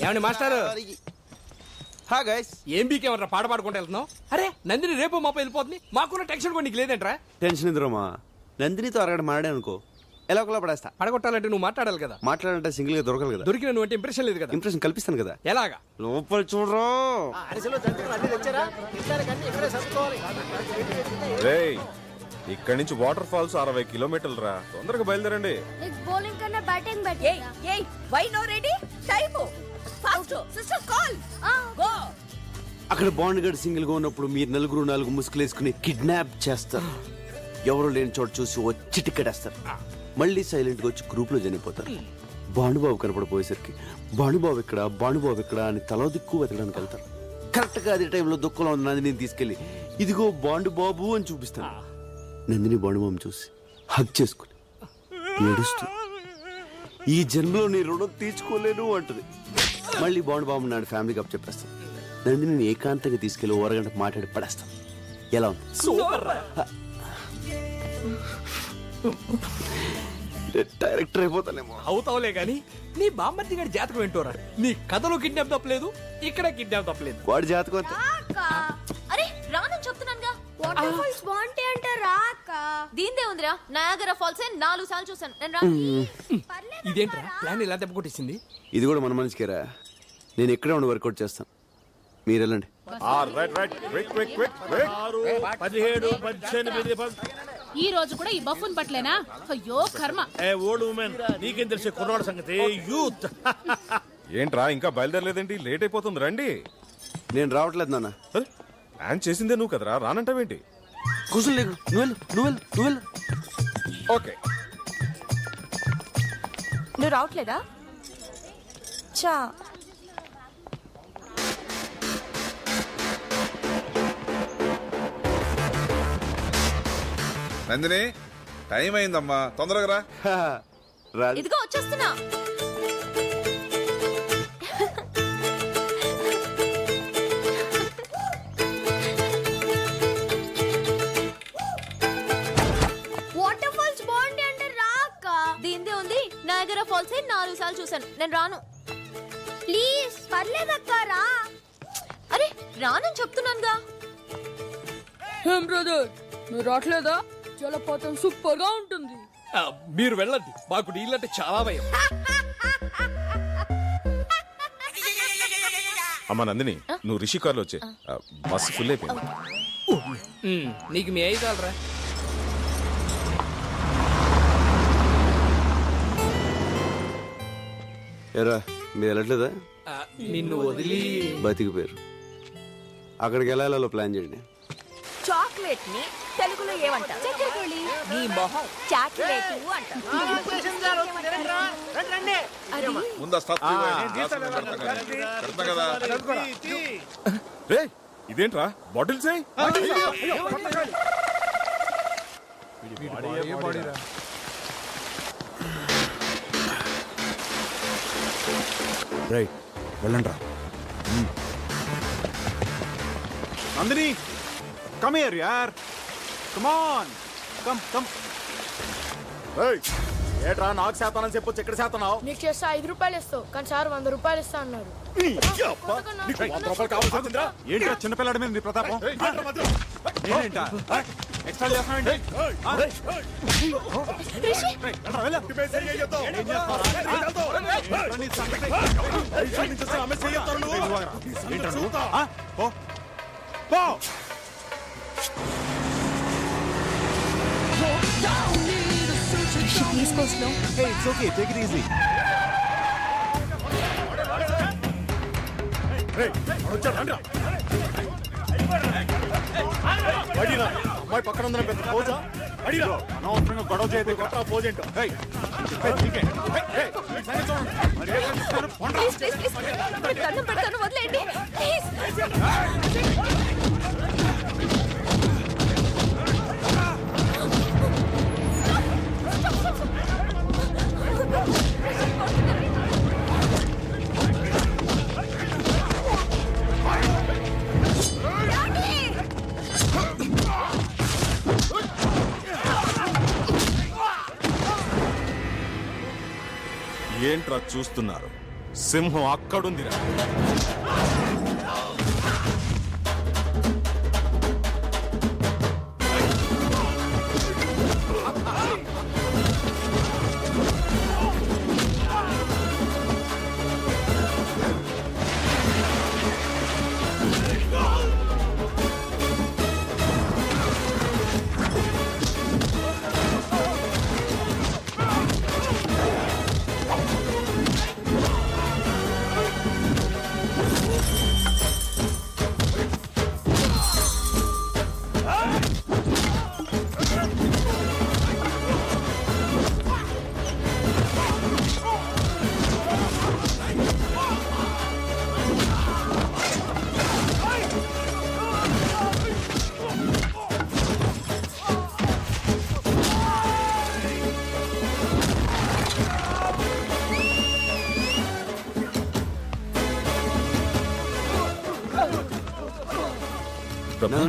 ఏమండి మాస్టారు? హా గైస్, ఏం బీకేమన్నా పాట పాడుకుంటూ వెళ్తున్నావు? అరే నందిని రేపు మాప వెళ్ళిపోతుంది, మాకున్న టెన్షన్ కూడా నీకు లేదంట్రా? టెన్షన్ ఎందురమ్మా? నందినితో అరగడ మాడే అనుకో, ఎలా ఒకలా పడేస్తా. పడగొట్టాలంటే నువ్వు మాట్లాడాలి కదా. మాట్లాడాలంటే సింగిల్ గా దొరకదు కదా. దొరికిన నువ్వు అంటే ఇంప్రెషన్ లేదు కదా. ఇంప్రెషన్ కల్పిస్తాను కదా. ఎలాగా? లోపల చూడరా. రేయ్, ఇక్కడి నుంచి వాటర్ ఫాల్స్ 60 కిలోమీటర్లు రా. తొందరగా బయలుదేరండి. నెక్స్ట్ బౌలింగ్ కన్నా batting better. Why no ready time fast sister call go. అక్కడ బాండ్ గడ్ సింగిల్ గా ఉన్నప్పుడు మీరు నలుగురు 4 ముసుగులు వేసుకుని కిడ్నాప్ చేస్తారు. ఎవరు లేని చోటు చూసి వచ్చి టికెట్ వేస్తారు. మళ్ళీ సైలెంట్ గా వచ్చి గ్రూప్ లో చనిపోతారు. భానుబాబు కనపడిపోయేసరికి భానుబాబు ఇక్కడ అని తలో దిక్కు వెతకడానికి వెళ్తారు. కరెక్ట్ గా అదే టైంలో దుఃఖంలో ఉన్న నందిని తీసుకెళ్లి ఇదిగో బాండుబాబు అని చూపిస్తాను. నందిని బాండుబాబు చూసి హగ్ చేసుకుని ఏడుస్తూ ఈ జన్మలో నీ రుణం తీర్చుకోలేను అంటది. మళ్ళీ బాండుబాబు నాడు ఫ్యామిలీకి అప్ చెప్పేస్తాను. నందిని ఏకాంతంగా తీసుకెళ్లి ఓ అరగంట మాట్లాడి పడేస్తాను. ఎలా ఉంది? సూపర్. డైరెక్టర్ అయిపోతానేమో. అవుతావులే గాని నీ బామ్మర్ది గారి జాతకం ఏంటోరా? నీ కథలో కిడ్నాప్ తప్పలేదు, ఇక్కడ కిడ్నాప్ తప్పలేదు. వాడి జాతకం అంతే. అరే రానని చెప్తున్నానుగా. వాటర్ ఫాల్స్ బాగుంటాయి అంటే రాక. దీందే ఉందిరా, నయాగరా ఫాల్స్ 4 సార్లు చూసాను నేను. రా ఇదేంట్రా ప్లాన్ ఇలా దెబ్బ కొట్టేసింది? ఇది కూడా మన మనిషికేరా. నేను ఎక్కడే ఉండి వర్కౌట్ చేస్తాను, మీరు వెళ్ళండి. ఈ రోజు కూడా ఈ బఫ్ఫున్ పట్లేనా? అయ్యో కర్మ. ఓల్డ్ ఉమెన్ నీకేం తెలిసే కుర్రాడు సంగతి. యూత్ ఏంట్రా ఇంకా బయలుదేరలేదేంటి? లేట్ అయిపోతుంది, రండి. నేను రావట్లేదు నాన్న. ప్లాన్ చేసిందే నువ్వు కదరా, రానంటావేంటి? కూర్చొని లేకు. నువ్వు వెళ్ళు. ఓకే. నువ్వు రావట్లేదా? చా నందిని, టైం అయిందమ్మా, తొందరగా రా. రాదు. ఇదిగో వచ్చేస్తున్నా. వాటర్ ఫాల్స్ బాగుంటాయి అంటే రాక. దీందే ఉంది, నయాగరా ఫాల్స్ 4 సార్లు చూసాను నేను. రాను ప్లీజ్, పర్లేదక్క రా. అరే రానని చెప్తున్నానుగా. ఏం బ్రదర్ నువ్వు రావట్లేదా? జలపాతం సూపర్ గా ఉంటుంది. మీరు వెళ్ళండి, మాకు నీళ్ళంటే చాలా భయం. అమ్మా నందిని, నువ్వు రిషి కార్లో వచ్చే. బస్సు ఫుల్ అయిపోయింది. నీకు మీ అయ్యి చాలరా. ఎరా మీరు వెళ్ళట్లేదా? నిన్ను వదిలి బతికిపోయారు. అక్కడికి వెళ్ళాలో ప్లాన్ చేయండి. చాక్లెట్ ని తెలుగులో ఏమంటారు? చక్కెరకోళి. నీ మొహం చాక్లెట్ అంట. ముందు కదా. రే ఇదేంట్రా బాటిల్స్? రైట్, వెళ్ళండి రా. నందిని కమ్ హియర్ యార్, కమ్ ఆన్, కమ్. ఏట్రా నాకు శాతానని చెప్పొచ్చు, ఎక్కడ శాతనావు? నీకు చేస్తే 5 రూపాయలు ఇస్తావు, కానీ సార్ 100 రూపాయలు ఇస్తా అన్నారు. ఏంటా చిన్నపిల్లాడి మీద నీ ప్రతాపం? నేనేంటా ఎక్స్ట్రా చేస్తానండి? Please go slow. Hey, it's okay. Take it easy. Hey, అమ్మాయి పక్కన ఉందని పెద్ద పోజా? అనవసరంగా గొడవ చేయదు, కొత్త పోజ్ ఏంటో. దండం పెడతాను, వదిలేయండి ప్లీజ్. ఏంట్రా చూస్తున్నారు? సింహం అక్కడుందిరా.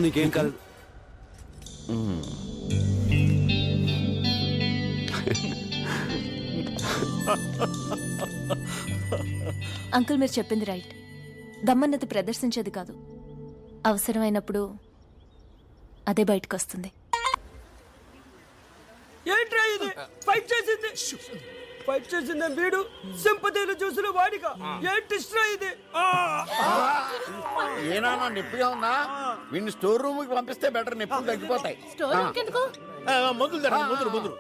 నీకేం కాదు. అంకుల్ మీరు చెప్పింది రైట్. దమ్మన్నది ప్రదర్శించేది కాదు, అవసరమైనప్పుడు అదే బయటకు వస్తుంది. ఏంట్రా ఇది? ఫైట్ చేసింది వీడు, సింపతిలు చూసిన వాడిగా. ఏంటి ఇష్టం ఇది? ఏనా నొప్పిగా ఉందా? వీడిని స్టోర్ రూమ్ కి పంపిస్తే బెటర్, నొప్పులు తగ్గిపోతాయి. మందులు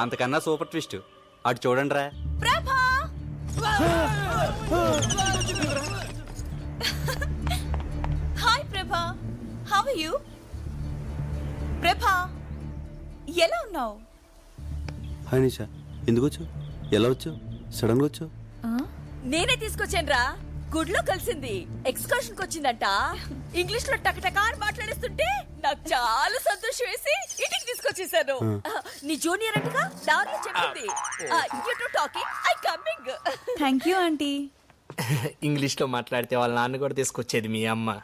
అంతకన్నా సూపర్ ట్విస్ట్ అటు చూడండి రా. హాయ్ ప్రభా, హౌ ఆర్ యు? ప్రభా ఎలా ఉన్నావు? హాయ్ నిషా, ఎందుకు వచ్చావు? ఎలా వచ్చావు? సడన్ గా వచ్చావు? నేనే తీసుకొచ్చాను రా. గుడ్లో కలిసింది, ఎక్స్కర్షన్ కి వచ్చిందంట. ఇంగ్లీష్ లో టకటకా అని మాట్లాడేస్తుంటే నాకు చాలా సంతోషం వేసి ఇంటికి తీసుకొచ్చేసాను. నీ జూనియర్ అంటగా దారిలో చెప్పింది. You to talking, I coming. Thank you aunty. English లో మాట్లాడితే వాళ్ళ నాన్న కూడా తీసుకొచ్చేది మీ అమ్మ.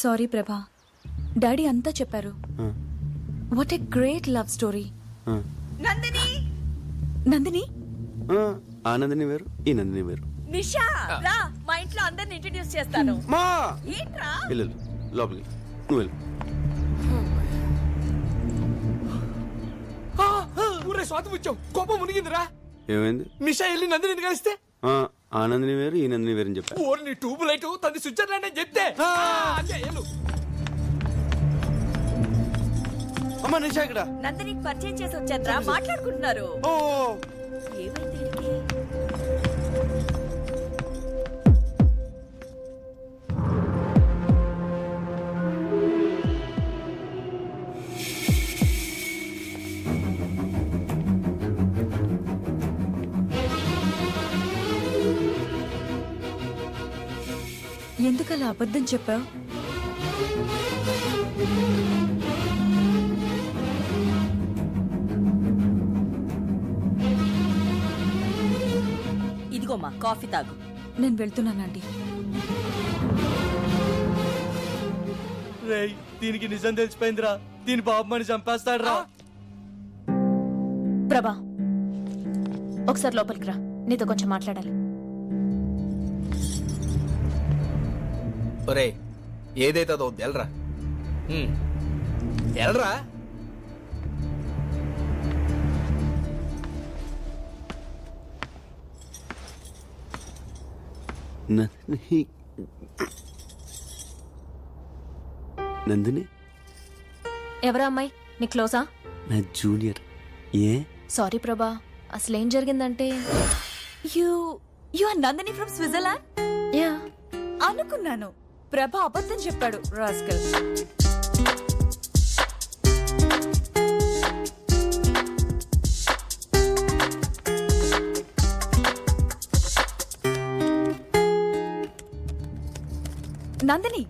సారీ ప్రభా, డాడీ అంతా చెప్పారు. What a great love story. Nandini, Nandini ఆ నందిని వేరు, ఈ నందిని వేరు. నిషా రా, మా ఇంట్లో అందరిని ఇంట్రడ్యూస్ చేస్తాను. మా ఏంట్రా? వెళ్ళు లోపలికి, నువ్వు వెళ్ళు. ఊరే స్వాతం ఇచ్చావు, కోపం మునిగిందిరా. ఏమైంది? నిషా వెళ్ళి నందిని కలిస్తే ఆ నందిని వేరు, ఈ నందిని వేరు అని చెప్పా. ఓరి నీ ట్యూబ్ లైట్ తది స్విట్జర్లాండ్ అని చెప్తే అంతే వెళ్ళు. అమ్మా నిషా ఇక్కడ. నందినికి పరిచయం చేసి వచ్చారా, మాట్లాడుకుంటున్నారు. ఓ ఏమైంది వీడికి? ఎందుకలా అబద్ధం చెప్పావు? ఇదిగోమ్మా కాఫీ తాగు. నేను వెళ్తున్నానండి. రేయ్, దీనికి నిజం తెలిసిపోయిందిరా. దీని బాబుమని చంపేస్తాడురా. ప్రభా ఒకసారి లోపలికి రా, నీతో కొంచెం మాట్లాడాలి. ఒరే ఏదైతే అదో ఎల్రా, ఎల్రా. నందిని ఎవరా అమ్మాయి? నీ క్లోజా? నా జూనియర్. ఏ సారీ ప్రభా, అసలేం జరిగిందంటే you are Nandini from Switzerland? Yeah అనుకున్నాను. ప్రభా అబద్ధం చెప్పాడు, rascal. Nandini,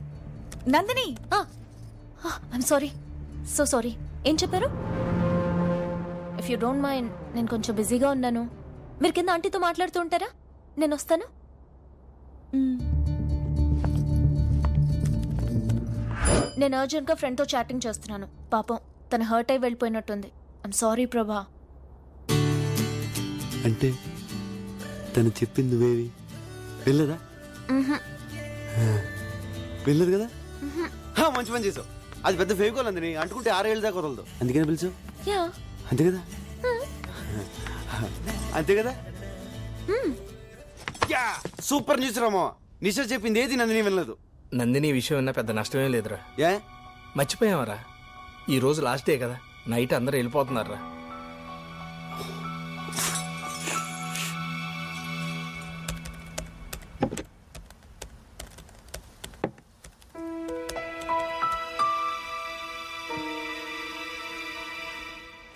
Nandini. I'm sorry, so sorry. ఏం చెప్పారు? ఇఫ్ యూ డోంట్ మైండ్, నేను కొంచెం బిజీగా ఉన్నాను. మీరు కింద ఆంటీతో మాట్లాడుతూ ఉంటారా? నేను వస్తాను. నేను అర్జెంట్గా ఫ్రెండ్తో చాటింగ్ చేస్తున్నాను. పాపం తను హర్ట్ అయి వెళ్ళిపోయినట్టుంది. ఐమ్ సారీ ప్రభా. అంటే తను చెప్పింది నువ్వేవి వెళ్ళదా? వెళ్ళదు కదా? మంచి పని చేసావు. అది పెద్ద ఫేకోల్ అందని అంటుకుంటే 6 ఏళ్ళ దాకా వదలదు. అందుకనే పిలిచావు. అంతే కదా? అంతే కదా? Super news Rama. నిషా చెప్పింది ఏది నందిని వినలేదు. నందిని విషయం విన్నా పెద్ద నష్టమేం లేదురా. ఏ మర్చిపోయావరా, ఈ రోజు లాస్ట్ డే కదా, నైట్ అందరూ వెళ్ళిపోతున్నారా.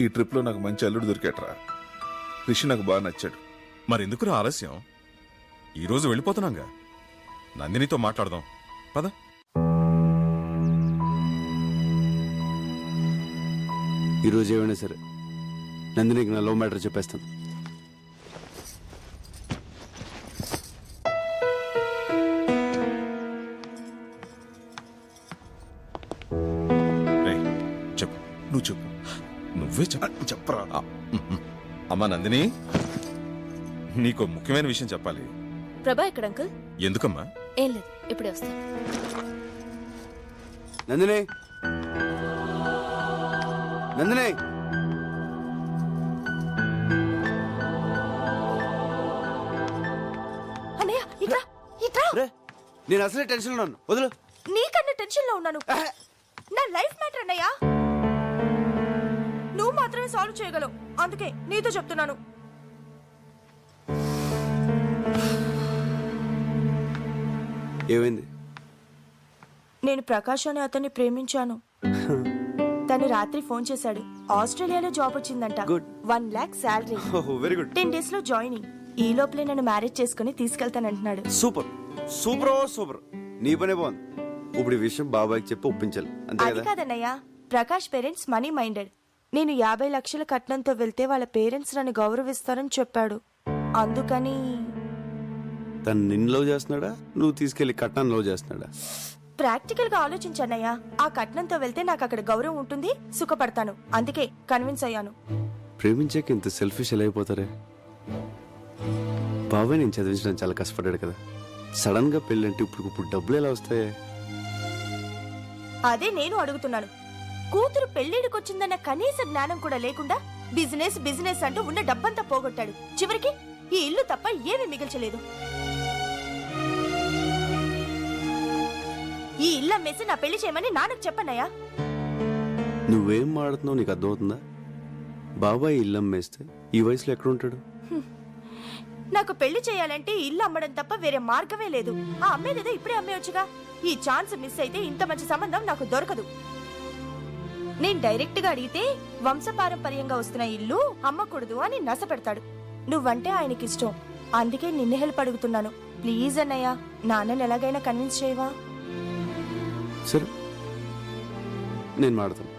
ఈ ట్రిప్ లో నాకు మంచి అల్లుడు దొరికాట్రా. రిషి నాకు బాగా నచ్చాడు. మరెందుకురా ఆలస్యం? ఈరోజు వెళ్ళిపోతున్నాగా. నందినితో మాట్లాడదాం పద. ఈరోజు ఏమైనా సరే నందినికి నా లవ్ మ్యాటర్ చెప్పేస్తాను. చెప్పు. నువ్వు చెప్పు. నువ్వే చెప్పరా. అమ్మా నందిని, నీకు ముఖ్యమైన విషయం చెప్పాలి. ప్రభా ఎక్కడ అంకుల్? ఎందుకమ్మా? ఏం లేదు, ఇప్పుడే వస్తాను. నందిని, నందిని, అన్నయ్య ఇట్రా ఇట్రా. నేను అసలే టెన్షన్ ఉన్నాను, వదులు. నీకన్నా టెన్షన్ లో ఉన్నాను. నా లైఫ్ మ్యాటర్ అన్నయ్య, నువ్వు మాత్రమే సాల్వ్ చేయగలవు. అందుకే నీతో చెప్తున్నాను. ఏమైంది? నేను ప్రకాష్ అనే అతన్ని ప్రేమించాను. తను రాత్రి ఫోన్ చేశాడు. ఆస్ట్రేలియాలో జాబ్ వచ్చిందంట. 1 lakh salary. Very good. 10 days లో జాయినింగ్. ఈ లోపలే నన్ను మ్యారేజ్ చేసుకుని తీసుకెళ్తానంటున్నాడు. Super super super. నీ పనే బాగుంది. ఇప్పుడు ఈ విషయం బాబాయ్కి చెప్పి ఒప్పించాలి, అంతే అది కదా? కాదన్నయ్య, ప్రకాష్ పేరెంట్స్ మనీ మైండెడ్. నేను 50 లక్షల కట్నంతో వెళ్తే వాళ్ళ పేరెంట్స్ నన్ను గౌరవిస్తారని చెప్పాడు. అందుకని. తను నిన్ను లవ్ చేస్తున్నాడా, నువ్వు తీసుకెళ్లి కట్నాన్ని లవ్ చేస్తున్నాడా? ప్రాక్టికల్ గా ఆలోచించన్నయ్య. ఆ కట్నంతో వెళ్తే నాకు అక్కడ గౌరవం ఉంటుంది, సుఖపడతాను. అందుకే కన్విన్స్ అయ్యాను. ప్రేమించాక ఇంత సెల్ఫిష్ ఎలా అయిపోతారే? బాబాయ్ నేను చదివించడం చాలా కష్టపడ్డాడు కదా. సడన్ గా పెళ్ళంటే ఇప్పుడు డబ్బులు ఎలా వస్తాయి? అదే నేను అడుగుతున్నాను. కూతురు పెళ్లిడికొచ్చిందన్న కనీస జ్ఞానం కూడా లేకుండా బిజినెస్ బిజినెస్ అంటూ ఉన్న డబ్బంతా పోగొట్టాడు. చివరికి ఈ ఇల్లు తప్ప ఏమీ మిగిల్చలేదు. ఈ ఇల్లు అమ్మేసి నా పెళ్లి చేయమని నాన్నకు చెప్పన్నయ్యా. నువ్వేం మాడుతున్నావు నీకు అర్థమవుతుందా? బాబాయ్ ఇల్లు అమ్మేస్తే ఈ వయసులో ఎక్కడుంటాడు? నాకు పెళ్లి చేయాలంటే ఇల్లు అమ్మడం తప్ప వేరే మార్గమే లేదు. ఆ అమ్మేదేదో ఇప్పుడే అమ్మేయొచ్చుగా. ఈ ఛాన్స్ మిస్ అయితే ఇంత మంచి సంబంధం నాకు దొరకదు. నేను డైరెక్ట్ గా అడిగితే వంశపారంపర్యంగా వస్తున్న ఇల్లు అమ్మకూడదు అని నస పెడతాడు. నువ్వంటే ఆయనకి ఇష్టం, అందుకే నిన్ను హెల్ప్ అడుగుతున్నాను. ప్లీజ్ అన్నయ్య, నాన్నని ఎలాగైనా కన్విన్స్ చేయవా? సరే నేను మాడతాను.